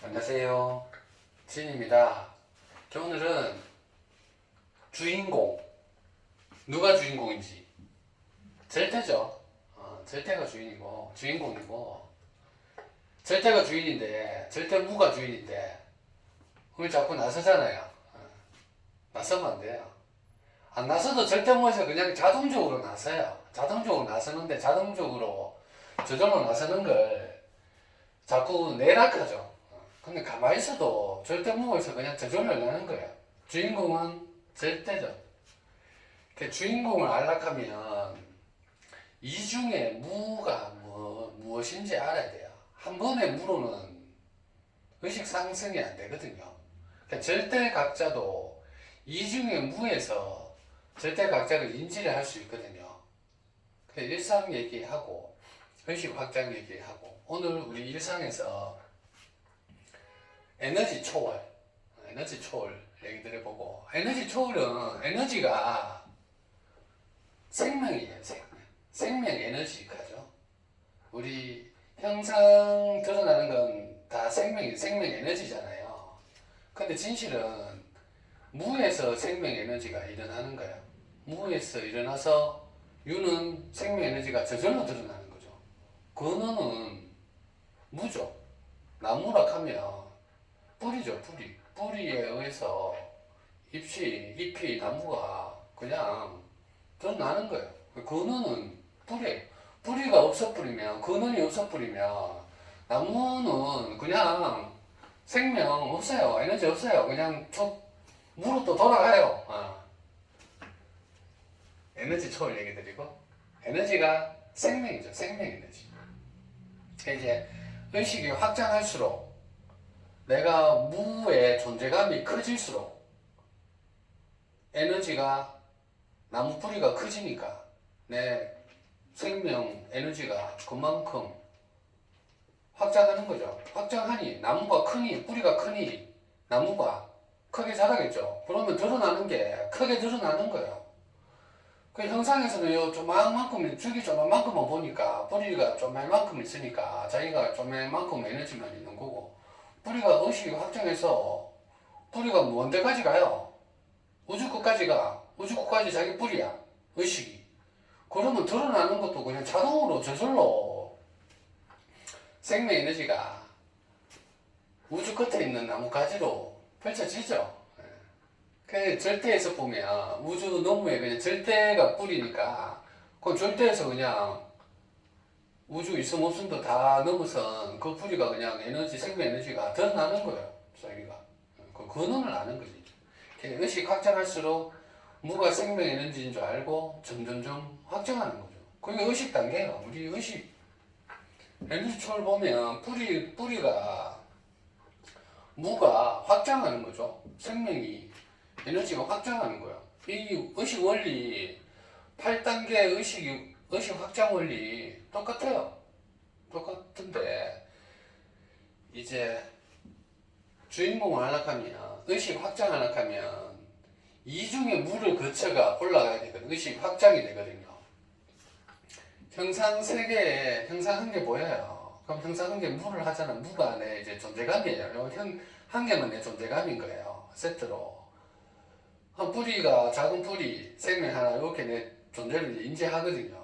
안녕하세요. 진입니다. 오늘은 주인공, 누가 주인공인지. 절대죠. 절대가 주인공이고, 절대가 주인인데, 절대무가 주인인데, 우리 자꾸 나서잖아요. 나서면 안 돼요. 안 나서도 절대무에서 그냥 자동적으로 나서요. 자동적으로 나서는데, 자동적으로 저절로 나서는 걸 자꾸 내락하죠. 근데 가만히 있어도 절대무에서 그냥 저절로 나는 거예요. 주인공은 절대죠. 주인공을 알락하면 이 중에 무가 무엇인지 알아야 돼요. 한 번의 무로는 의식 상승이 안 되거든요. 절대 각자도 이 중에 무에서 절대 각자를 인지를 할 수 있거든요. 일상 얘기하고 의식 확장 얘기하고 오늘 우리 일상에서 에너지 초월 얘기들 해보고, 에너지 초월은 에너지가 생명이에요. 생명 에너지가죠. 우리 형상 드러나는 건 다 생명 에너지잖아요. 근데 진실은 무에서 생명 에너지가 일어나는 거예요. 무에서 일어나서 유는 생명 에너지가 저절로 드러나는 거죠. 근원은 무죠. 나무라 하면 뿌리죠. 뿌리에 의해서 잎이 나무가 그냥 드러나는 거예요. 근원은 뿌리가 없어버리면, 근원이 없어버리면 나무는 그냥 생명 없어요. 에너지 없어요. 그냥 무로 또 돌아가요. 에너지 초월 얘기 드리고, 에너지가 생명이죠. 생명 에너지. 이제 의식이 확장할수록 내가 무의 존재감이 커질수록 에너지가, 나무 뿌리가 커지니까 내 생명 에너지가 그만큼 확장하는 거죠. 확장하니 나무가 크니, 뿌리가 크니 나무가 크게 자라겠죠. 그러면 드러나는 게 크게 드러나는 거예요. 그 형상에서는 요 조만만큼, 줄기 조만만큼만 보니까 뿌리가 조만만큼 있으니까 자기가 조만만큼 에너지만 있는 거고, 뿌리가 의식이 확장해서 뿌리가 먼 데까지 가요. 우주 끝까지 가. 우주 끝까지 자기 뿌리야. 의식이. 그러면 드러나는 것도 그냥 자동으로 저절로 생명 에너지가 우주 끝에 있는 나무 가지로 펼쳐지죠. 그 절대에서 보면 우주 너머에 그냥 절대가 뿌리니까 그 절대에서 그냥 우주 있음 없음도 다 넘어선 그 뿌리가 그냥 생명 에너지가 드러나는 거예요. 자기가. 그 근원을 아는 거지. 의식 확장할수록 무가 생명 에너지인 줄 알고 점점점 확장하는 거죠. 그게 의식 단계예요. 우리 의식 에너지 초월 보면 뿌리가 무가 확장하는 거죠. 생명이 에너지가 확장하는 거예요. 이 의식 원리 8단계 의식 확장 원리 똑같아요. 똑같은데 이제 주인공을 하락하면, 의식 확장 하락하면 이중의 무를 거쳐가 올라가야 되거든요. 의식 확장이 되거든요. 형상 세계에 형상 한 개 보여요. 그럼 형상 한 개 무를 하잖아. 무가 내 이제 존재감이에요. 한 개만 내 존재감인 거예요. 세트로. 한 뿌리가, 작은 뿌리 생명 하나 이렇게 내 존재를 인지하거든요.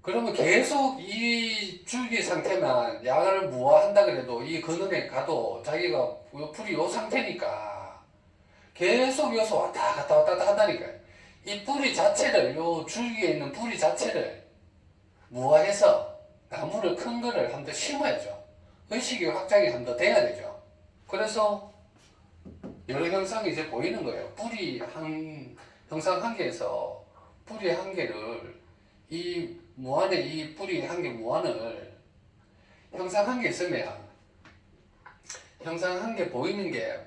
그러면 계속 이 줄기 상태만 약을 무화한다 그래도 이 근원에 가도 자기가 요 풀이 요 상태니까 계속 여기서 왔다 갔다 한다니까요. 이 뿌리 자체를, 요 줄기에 있는 뿌리 자체를 무화해서 나무를 큰 거를 한 더 심어야죠. 의식이 확장이 한 더 돼야 되죠. 그래서 여러 형상이 이제 보이는 거예요. 형상 한 개에서 뿌리 한 개를 이 무한의 이 뿌리 한 개 무한을 형상 한 개 있으면 형상 한 개 보이는 게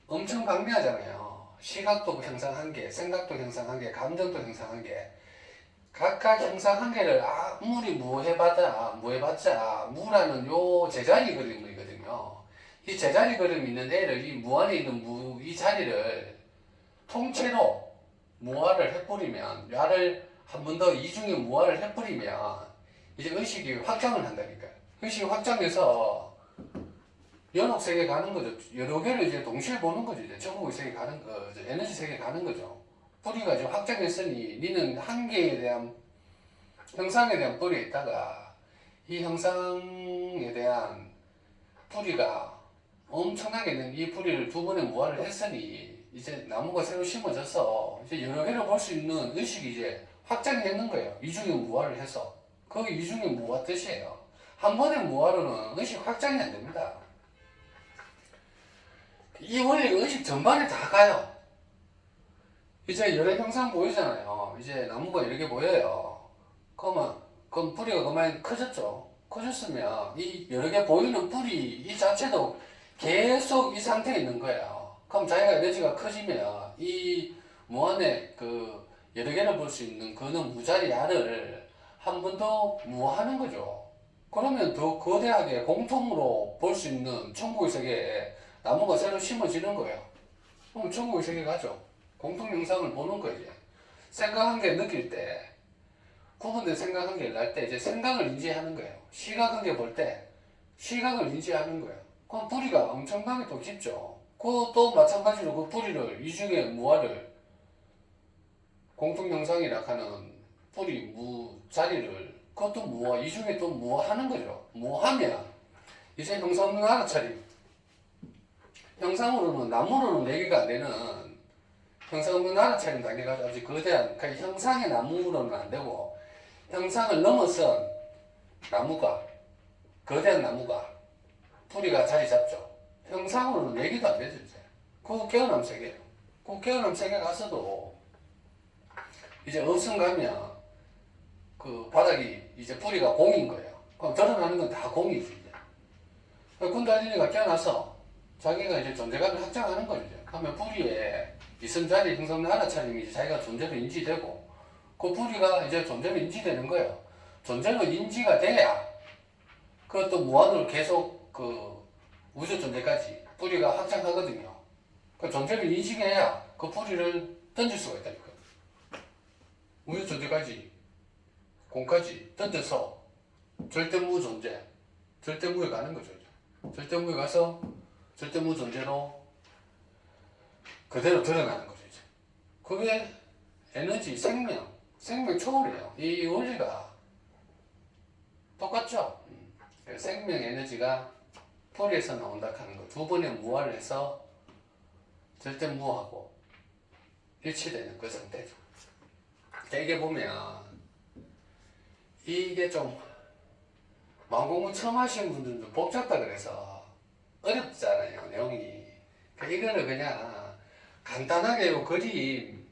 엄청 강렬하잖아요. 시각도 형상 한 개, 생각도 형상 한 개, 감정도 형상 한 개. 각각 형상 한 개를 아무리 무해봤자 무라는 요 제자리 그림이거든요. 이 제자리 그림 있는 애를, 이 무한에 있는 이 자리를 통째로 무화를 해버리면, 야를 한 번 더 이중에 무화를 해버리면 이제 의식이 확장을 한다니까요. 의식이 확장해서 연옥 세계 가는 거죠. 여러 개를 이제 동시에 보는 거죠. 이제 전국의 세계 가는 거, 에너지 세계 가는 거죠. 뿌리가 이제 확장했으니 니는 한계에 대한 형상에 대한 뿌리에 있다가 이 형상에 대한 뿌리가 엄청나게 된 이 뿌리를 두 번에 무화를 했으니 이제 나무가 새로 심어져서 이제 여러 개를 볼 수 있는 의식이 이제 확장이 되는 거예요. 이중의 무화를 해서. 그게 이중의 무화 뜻이에요. 한 번의 무화로는 의식 확장이 안 됩니다. 이 원리가 의식 전반에 다 가요. 이제 여러 형상 보이잖아요. 이제 나무가 여러 개 보여요. 그럼 뿌리가 그만 커졌죠. 커졌으면 이 여러 개 보이는 뿌리 이 자체도 계속 이 상태에 있는 거예요. 그럼 자기가 에너지가 커지면 이 무한의 그 여러 개를 볼 수 있는 그는 무자리 알을 한 번 더 무화하는 거죠. 그러면 더 거대하게 공통으로 볼 수 있는 천국의 세계에 나무가 새로 심어지는 거예요. 그럼 천국의 세계 가죠. 공통 영상을 보는 거예요. 생각한 게 느낄 때, 구분된 생각한 게 날 때 이제 생각을 인지하는 거예요. 시각한 게 볼 때 시각을 인지하는 거예요. 그럼 뿌리가 엄청나게 또 깊죠. 그것도 마찬가지로 그 뿌리를 이중의 무화를 공통 영상이라 하는 뿌리 무 자리를 그것도 무화 이중에 또 무화하는 거죠. 무화하면 이제 형상 없는 알아차림. 형상으로는 나무로는 내기가 안 되는 형상 없는 알아차림 단계가 아주 거대한 그러니까 형상의 나무로는 안 되고 형상을 넘어선 나무가 거대한 나무가 뿌리가 자리 잡죠. 형상으로는 내기도 안 되죠. 이제 그거 깨어남 세계예요. 그 깨어남 세계 가서도 이제 어순 가면 그 바닥이 이제 뿌리가 공인 거예요. 그럼 드러나는 건 다 공이지 이제. 군달리니가 깨어나서 자기가 이제 존재감을 확장하는 거죠. 그러면 뿌리에 이성자리 형성의 알아차림이 이제 자기가 존재로 인지되고 그 뿌리가 이제 존재로 인지되는 거예요. 존재로 인지가 돼야 그것도 무한으로 계속 그 우주 존재까지 뿌리가 확장하거든요. 그 존재를 인식해야 그 뿌리를 던질 수가 있다니까. 우주 존재까지 공까지 던져서 절대무 존재, 절대무에 가는 거죠. 절대무에 가서 절대무 존재로 그대로 드러나는 거죠. 이제. 그게 에너지, 생명 초월이에요. 이 원리가 똑같죠. 생명 에너지가 뿌리에서 나온다 하는 거. 두 번의 무화를 해서 절대무하고 일치되는 그 상태죠. 이게 보면 이게 좀 마음공부 처음 하시는 분들은 좀 복잡다 그래서 어렵잖아요 내용이. 이거를 그냥 간단하게 요 그림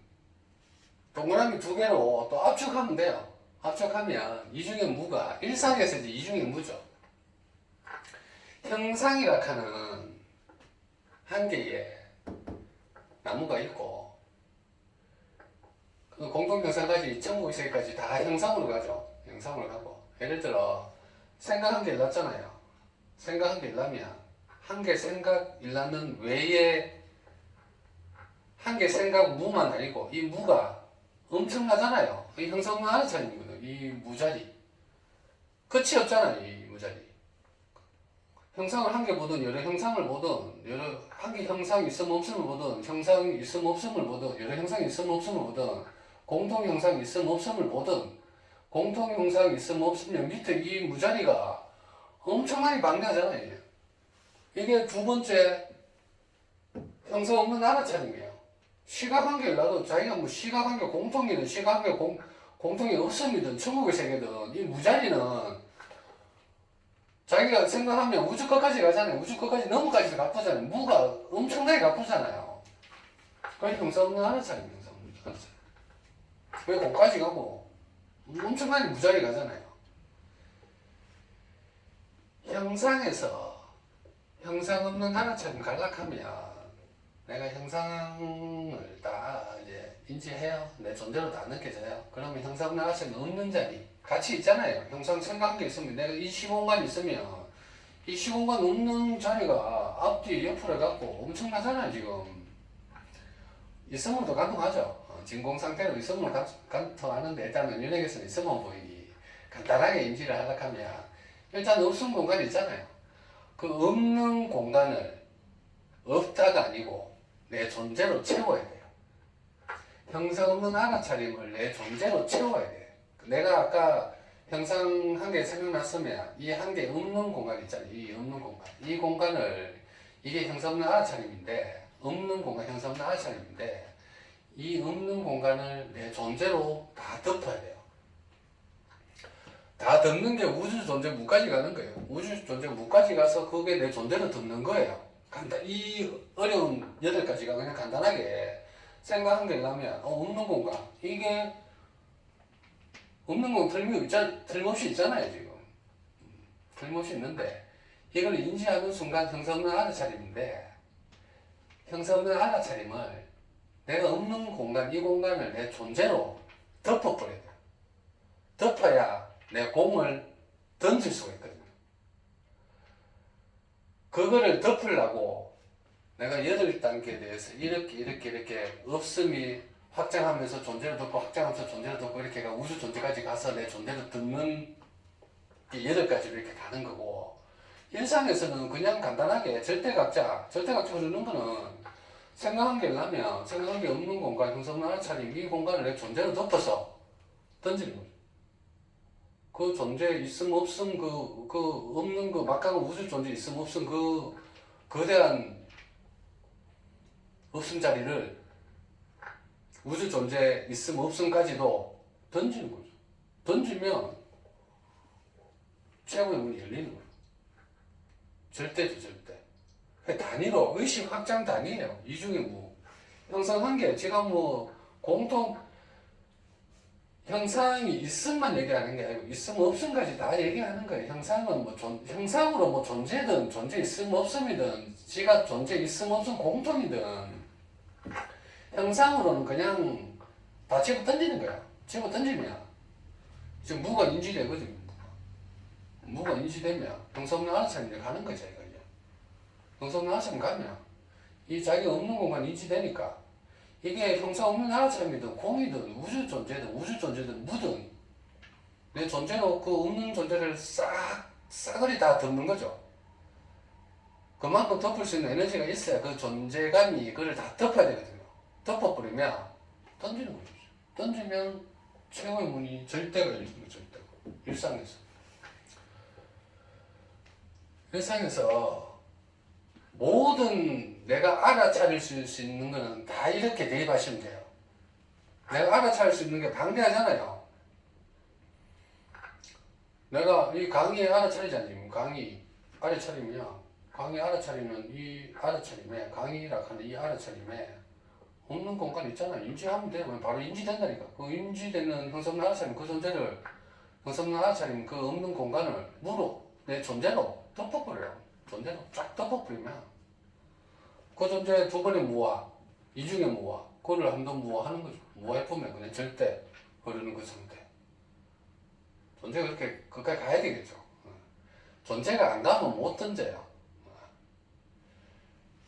동그라미 두 개로 또 압축하면 돼요. 압축하면 이중의 무가 일상에서 이제 이중의 무죠. 형상이라 하는 한 개의 나무가 있고 그 공동형상까지 천국의 세계까지 다 형상으로 가죠. 형상으로 가고 예를 들어 생각 한 개 일났잖아요. 생각 한 개 일나면 한 개 생각 일나는 외에 한 개 생각 무만 아니고 이 무가 엄청나잖아요. 이 형상은 알아차림이거든요. 이 무자리 끝이 없잖아요. 이 무자리 형상을 한 개 보든 여러 형상을 보든 여러 한 개 형상이 있음 없음을 보든 형상이 있음 없음을 보든 여러 형상이 있음 없음을 보든 공통 형상이 있음 없음을 보든 공통 형상이 있음 없으면 밑에 이 무자리가 엄청나게 방대하잖아요. 이게 두 번째 형상 없는 알아차림이에요. 시각 한 개를 놔도 자기가 뭐 시각 한 개 공통이든 시각 한 개 공통이 없음이든 천국의 세계든 이 무자리는 자기가 생각하면 우주 끝까지 가잖아요. 우주 끝까지 넘어까지도 가쁘잖아요. 무가 엄청나게 가쁘잖아요. 그게 형상 없는 알아차림이에요. 형상 없는 알아차림. 왜 거기까지 가고 엄청나게 무자리 가잖아요. 형상에서 형상 없는 하나처럼 간락하면 내가 형상을 다 이제 인지해요. 내 존재로 다 느껴져요. 그러면 형상 없는 하나처럼 없는 자리 같이 있잖아요. 형상 생각한 게 있으면 내가 이 시공간 있으면 이 시공간 없는 자리가 앞뒤 옆으로 해갖고 엄청나잖아요. 지금 있음으로도 간통하죠. 진공 상태로 있음으로 간통하는데 일단은 윤핵에서는 있음만 보이니 간단하게 인지를 하려고 하면 일단 없음 공간이 있잖아요. 그 없는 공간을 없다가 아니고 내 존재로 채워야 돼요. 형상 없는 알아차림을 내 존재로 채워야 돼. 내가 아까 형상 한 개 생각났으면 이 한 개 없는 공간 있잖아요. 이 없는 공간. 이 공간을 이게 형상 없는 알아차림인데 없는 공간 형상 없는 알아차림인데 이 없는 공간을 내 존재로 다 덮어야 돼요. 다 덮는 게 우주 존재 무까지 가는 거예요. 우주 존재 무까지 가서 그게 내 존재로 덮는 거예요. 이 어려운 8가지가 그냥 간단하게 생각한 게 나면 없는 공간 이게 없는 건 틀림없이 있잖아요. 지금 틀림없이 있는데 이걸 인지하는 순간 형상 없는 알아차림인데 형상 없는 알아차림을 내가 없는 공간 이 공간을 내 존재로 덮어버려야 돼. 덮어야 내 공을 던질 수가 있거든요. 그거를 덮으려고 내가 8단계에 대해서 이렇게 없음이 확장하면서 존재를 덮고 확장하면서 존재를 덮고 이렇게 우주 존재까지 가서 내 존재를 덮는 이 8가지로 이렇게 가는 거고 일상에서는 그냥 간단하게 절대각자 부르는 거는 생각한 게 나면 생각한 게 없는 공간 형상 없는 알아차림 이 공간을 내 존재로 덮어서 던지는 거죠. 그 존재 있음 없음 그 없는 그 막강한 우주 존재 있음 없음 그 거대한 없음 자리를 우주 존재 있음 없음까지도 던지는 거죠. 던지면 최고의 문이 열리는 거예요. 절대죠, 절대. 단위로 의식 확장 단위예요. 이 중에 뭐 형상한 게 제가 뭐 공통 형상이 있음만 얘기하는 게 아니고 있음 없음까지 다 얘기하는 거예요. 형상은 뭐 형상으로 뭐 존재든 존재 있음 없음이든 지가 존재 있음 없음 공통이든 형상으로는 그냥 다 집어 던지는 거야. 집어 던지면 지금 무가 인지되거든요. 무가 인지되면 형상 없는 알아차림에 가는 거죠. 이거죠. 형상 없는 알아차림 가면 이 자기 없는 공간 인지되니까 이게 형상 없는 알아차림이든 공이든 우주 존재든 무든 내 존재로 그 없는 존재를 싸그리 다 덮는 거죠. 그만큼 덮을 수 있는 에너지가 있어야 그 존재감이 그걸 다 덮어야 되거든요. 덮어버리면 던지는 거죠. 던지면 최고의 문이 절대가 열리는 거죠. 절대가. 일상에서 모든 내가 알아차릴 수 있는 거는 다 이렇게 대입하시면 돼요. 내가 알아차릴 수 있는 게 방대하잖아요. 내가 이 강의 알아차리잖아요. 강의 알아차리면 이 알아차림에 강의라 하는 이 알아차림에 없는 공간 있잖아요. 인지하면 돼요. 바로 인지된다니까. 그 인지되는 형성 알아차림 그 존재를 형성 알아차림 그 없는 공간을 무로 내 존재로 덮어버려요. 존재로 쫙 덮어버리면 그 존재 두 번의 무화, 이중의 무화, 그거를 한 번 무화하는 거죠. 무화해보면 그냥 절대 흐르는 그 상태. 존재가 그렇게 끝까지 가야 되겠죠. 존재가 안 가면 못 던져요.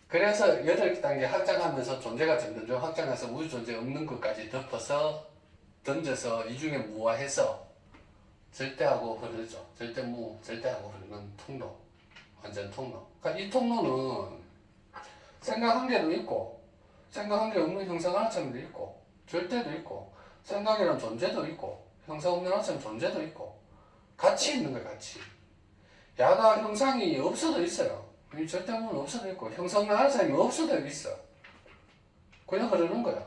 그래서 8단계 확장하면서 존재가 점점 확장해서 우주 존재 없는 것까지 덮어서 던져서 이중에 무화해서 절대하고 흐르죠. 절대하고 흐르는 통로. 완전 통로. 그러니까 이 통로는 생각 한 개도 있고 생각 한 개 없는 형상 알아차림도 있고 절대도 있고 생각이란 존재도 있고 형상 없는 알아차림 존재도 있고 같이 있는 거예요. 같이. 야가 형상이 없어도 있어요. 이 절대는 없어도 있고 형상 없는 알아차림이 없어도 있어. 그냥 흐르는 거야.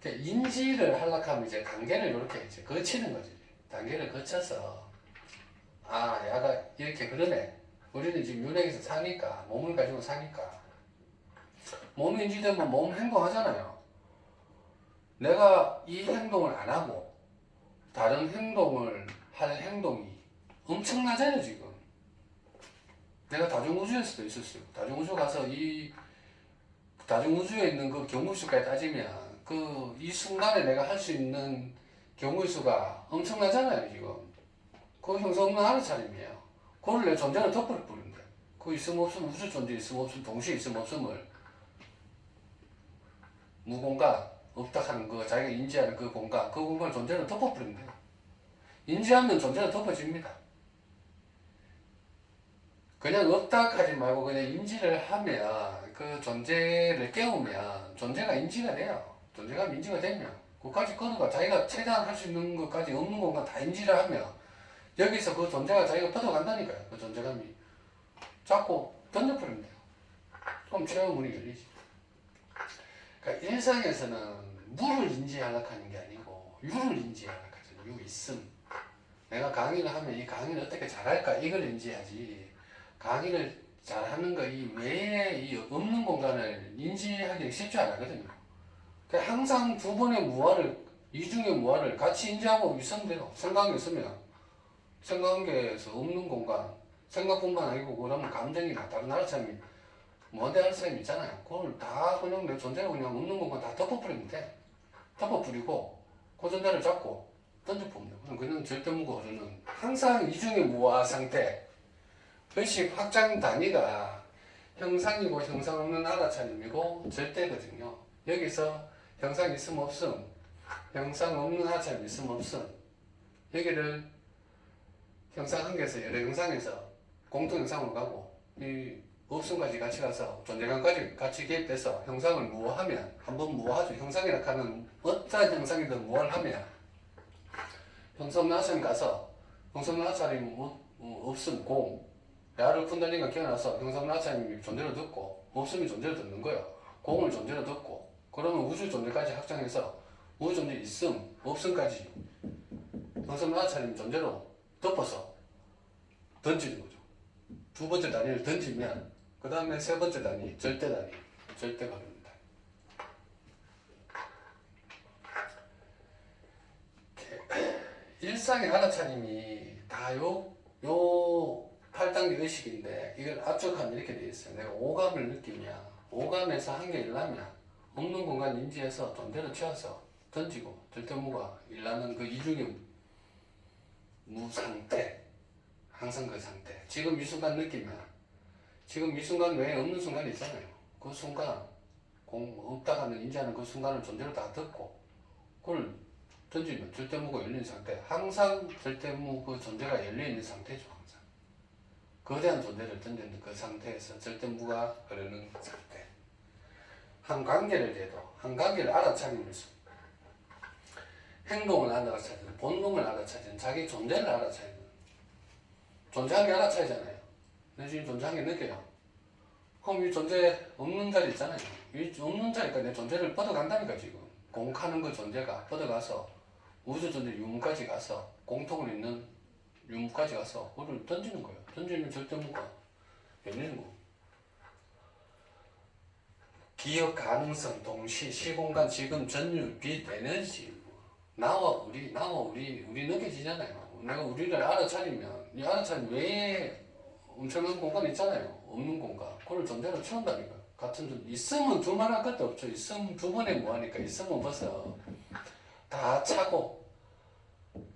인지를 하려고 하면 이제 단계를 이렇게 이제 거치는 거지. 단계를 거쳐서 야가 이렇게 흐르네. 우리는 지금 윤회에서 사니까 몸을 가지고 사니까 몸이 인지되면 몸 행동하잖아요. 내가 이 행동을 안 하고 다른 행동을 할 행동이 엄청나잖아요. 지금 내가 다중우주에서도 있었어요. 다중우주 가서 이 다중우주에 있는 그 경우수까지 따지면 이 순간에 내가 할 수 있는 경우수가 엄청나잖아요. 지금 그 형성 없는 알아차림이에요. 그걸 내 존재를 덮어버린다. 그 있음 없음 우주 존재 있음 없음 동시에 있음 없음을 무공간 없다 하는 거 자기가 인지하는 그 공간을 존재를 덮어버린다. 인지하면 존재는 덮어집니다. 그냥 없다 하지 말고 그냥 인지를 하면 그 존재를 깨우면 존재가 인지가 돼요. 존재가 인지가 되면 그까지 끊어가 자기가 최대한 할 수 있는 것까지 없는 공간 다 인지를 하면 여기서 그 존재가 자기가 뻗어간다니까요. 그 존재감이 자꾸 던져버리면 돼요. 그럼 최후 문이 열리지. 그러니까 일상에서는 무를 인지하려고 하는 게 아니고 유를 인지하려고 하죠. 유 있음. 내가 강의를 하면 이 강의를 어떻게 잘할까 이걸 인지하지. 강의를 잘하는 거 이 외에 이 없는 공간을 인지하기 쉽지 않거든요. 그러니까 항상 두 번의 무아를 이중의 무아를 같이 인지하고 있으면 돼요. 생각이 있으면 생각에서 없는 공간 생각뿐만 아니고 그러면 감정이나 다른 나라 사람이 뭔데 하는 사람이 있잖아요. 그걸 다 그냥 내 존재를 그냥 없는 것만 다 덮어버리면 돼. 덮어버리고 그 존재를 잡고 던져보면 돼. 그냥 절대무고 흐르는 항상 이중의 무아 상태. 의식 확장 단위가 형상이고 형상 없는 알아차림이고 절대거든요. 여기서 형상 있음 없음, 형상 없는 알아차림 있음 없음. 여기를 형상 한 개에서 여러 형상에서 공통 형상으로 가고 이 없음까지 같이 가서 존재감까지 같이 개입돼서 형상을 무어하면 한번 무어하죠. 형상이라 하는 어떤 형상이든 무어를 하면 형상 나선 가서 형상 나차림 없음 공 야를 푼달리가 깨어나서 형상 나차림이 존재로 듣고 없음이 존재로 듣는 거예요. 공을 존재로 듣고 그러면 우주 존재까지 확장해서 우주 존재 있음 없음까지 형상 나차림 존재로 덮어서 던지는 거죠. 두 번째 단위를 던지면 그 다음에 세 번째 단위, 절대 단위, 절대 가릅니다. 일상의 알아차림이 다 요 8단계 의식인데 이걸 압축하면 이렇게 되어 있어요. 내가 오감을 느끼면 오감에서 한 개 일라면 없는 공간 인지해서 존재로 채워서 던지고 절대무가 일라는 그 이중의 무상태 항상 그 상태 지금 이 순간 느끼면 지금 이 순간 외에 없는 순간이 있잖아요. 그 순간 없다가는 인지하는 그 순간을 존재로 다 듣고 그걸 던지면 절대무가 열린 상태 항상 절대무 그 존재가 열려있는 상태죠. 항상 거대한 존재를 던지는 그 상태에서 절대무가 흐르는 상태 한 관계를 대도 한 관계를 알아차리면서 행동을 알아차리는 본능을 알아차리는 자기 존재를 알아차리는 존재한 게 알아차리잖아요. 내 지금 존재한 게 느껴요. 그럼 이 존재 없는 자리 있잖아요. 이 없는 자리니까 내 존재를 뻗어간다니까 지금. 공하는 그 존재가 뻗어가서 우주 존재 유무까지 가서 공통을 잇는 유무까지 가서 그걸 던지는 거예요. 던지면 절대무가 열리는 거. 기억 가능성, 동시, 시공간, 지금, 전율, 빛, 에너지. 나와 우리 느껴지잖아요. 내가 우리를 알아차리면 이 알아차림 외에 엄청난 공간 있잖아요. 없는 공간. 그걸 존재로 채운다니까. 같은 존재. 있으면 두말할 것도 없죠. 있으면 두 번에 뭐하니까. 있으면 벌써 다 차고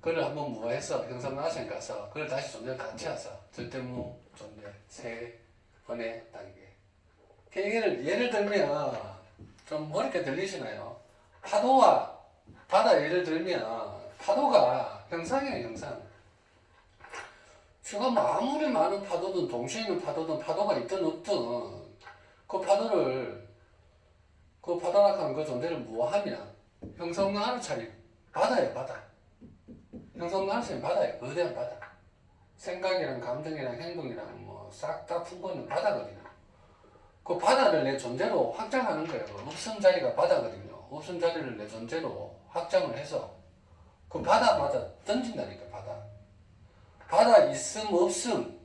그걸 한번 무화해서 형상나선 가서 그걸 다시 존재를 다 채워서 절대무 존재 세 번의 단계. 예를 들면 좀 어렵게 들리시나요? 파도와 바다 예를 들면 파도가 형상이에요. 형상. 지금 아무리 많은 파도든 동시에 있는 파도든 파도가 있든 없든 그 파도를 그 바다락하는 그 존재를 무어하면 형성나 알아차림 바다예요. 바다. 형성나 알아차림 바다예요. 거대한 바다. 생각이랑 감정이랑 행동이랑 뭐 싹 다 품고는 바다거든요. 그 바다를 내 존재로 확장하는 거예요. 없음 자리가 바다거든요. 없음 자리를 내 존재로 확장을 해서 그 바다마다 던진다니까. 바다 있음 없음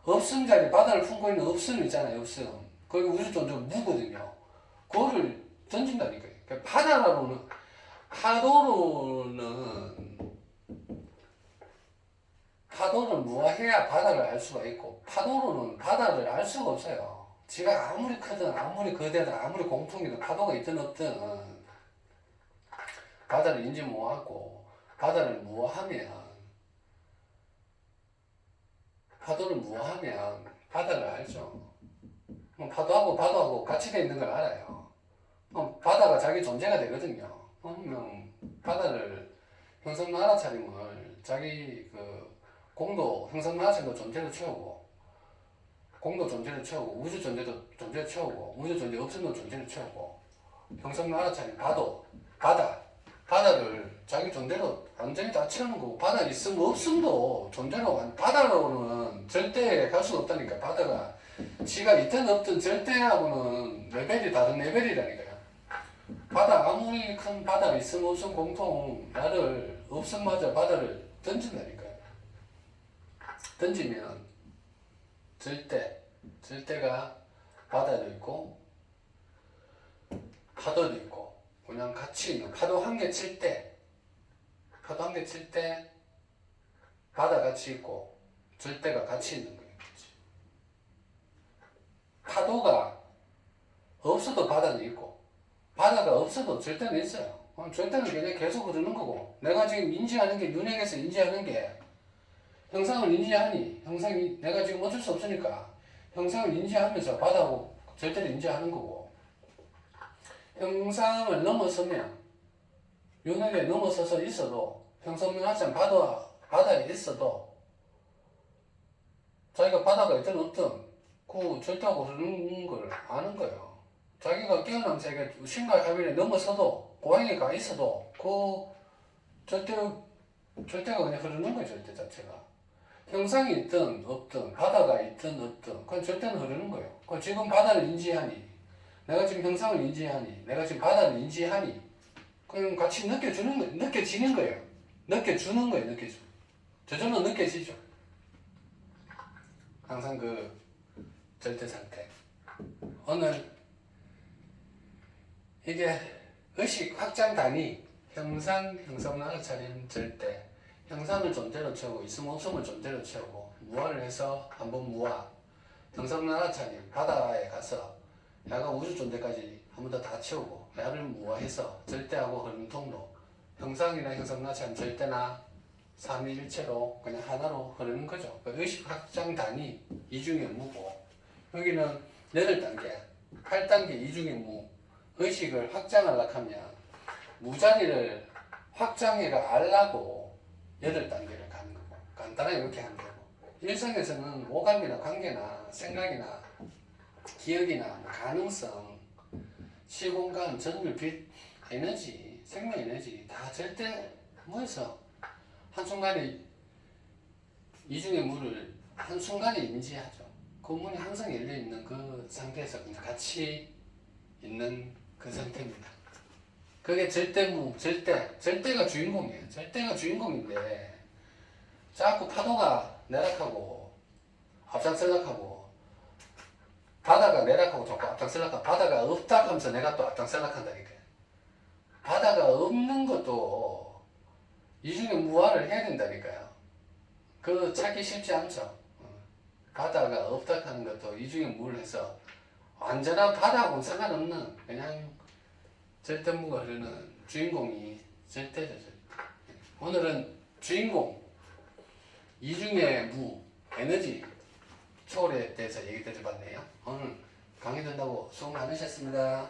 없음 자리 바다를 품고 있는 없음 있잖아요. 없음 거기 우주 존재 무거든요. 그거를 던진다니까요. 그러니까 바다로는 파도를 무화해야 바다를 알 수가 있고 파도로는 바다를 알 수가 없어요. 지가 아무리 크든 아무리 거대하든 아무리 공통이든 파도가 있든 없든 바다를 인지 못하고 바다를 무어하면 파도를 무어하면 바다를 알죠. 파도하고 같이 돼 있는 걸 알아요. 바다가 자기 존재가 되거든요. 그러면 바다를 형성 알아차림을 자기 그 공도 형성 알아차림도 존재로 채우고 공도 존재를 채우고 우주 존재도 존재를 채우고 우주 존재 없음도 존재를 채우고 형성론 알아차림 바다를 자기 존재로 완전히 다 채우는 거고 바다 있음 없음도 존재로 바다로는 절대 갈 수가 없다니까. 바다가 지가 있든 없든 절대하고는 레벨이 다른 레벨이라니까요. 바다 아무리 큰 바다가 있음 없음 공통 나를 없음마저 바다를 던진다니까요. 던지면 절대가 바다도 있고 파도도 있고 그냥 같이 있는 파도 한 개 칠 때 바다 같이 있고 절대가 같이 있는 거예요. 파도가 없어도 바다는 있고 바다가 없어도 절대는 있어요. 절대는 그냥 계속 흐르는 거고 내가 지금 인지하는 게 윤핵에서 인지하는 게 형상을 인지하니 형상이 내가 지금 어쩔 수 없으니까 형상을 인지하면서 바다하고 절대를 인지하는 거고 형상을 넘어서면 윤핵에 넘어서서 있어도 형성명하지 않은 바다에 있어도 자기가 바다가 있든 없든 그 절대하고 흐르는 걸 아는 거예요. 자기가 깨어난 세계 신과 하면에 넘어서도 고향에 가 있어도 그 절대가 그냥 흐르는 거예요. 절대 자체가 형상이 있든 없든 바다가 있든 없든 그건 절대는 흐르는 거예요. 그 지금 바다를 인지하니 내가 지금 형상을 인지하니 내가 지금 바다를 인지하니 그냥 같이 느껴지는 거예요. 느껴주는 거예요. 느껴줘. 저절로 느껴지죠. 항상 그 절대 상태. 오늘 이게 의식 확장 단위 형성을 알아차림 절대 형상을 존재로 채우고 있음 없음을 존재로 채우고 무화를 해서 한번 무화 형성을 알아차림 바다에 가서 야가 우주 존재까지 한 번 더 다 채우고 야를 무화해서 절대하고 흐르는 통로 형상이나 형성을 알아차림 절대나 삼위일체로 그냥 하나로 흐르는 거죠. 의식 확장 단위 이중의 무고 여기는 8단계 8단계 이중의 무 의식을 확장하려고 하면 무자리를 확장해가 알라고 8단계를 가는 거고 간단하게 이렇게 하는 거고 일상에서는 오감이나 관계나 생각이나 기억이나 가능성 시공간 전율 빛 에너지 생명 에너지 다 절대 모여서 한순간에 이중의 무를 한순간에 인지하죠. 그 문이 항상 열려있는 그 상태에서 그냥 같이 있는 그 상태입니다. 그게 절대무, 절대가 주인공이에요. 절대가 주인공인데 자꾸 파도가 내락하고 앞장설락하고 바다가 내락하고 자꾸 앞장설락하고 바다가 없다 하면서 내가 또 앞장설락한다니까요. 바다가 없는 것도 이중의 무화를 해야 된다니까요. 그 찾기 쉽지 않죠. 바다가 없다 하는 것도 이중의 무를 해서 완전한 바다하고는 상관없는 그냥 절대무가 흐르는 주인공이 절대죠. 오늘은 주인공 이중의 무 에너지 초월에 대해서 얘기 드려봤네요. 오늘 강의 된다고 수고 많으셨습니다.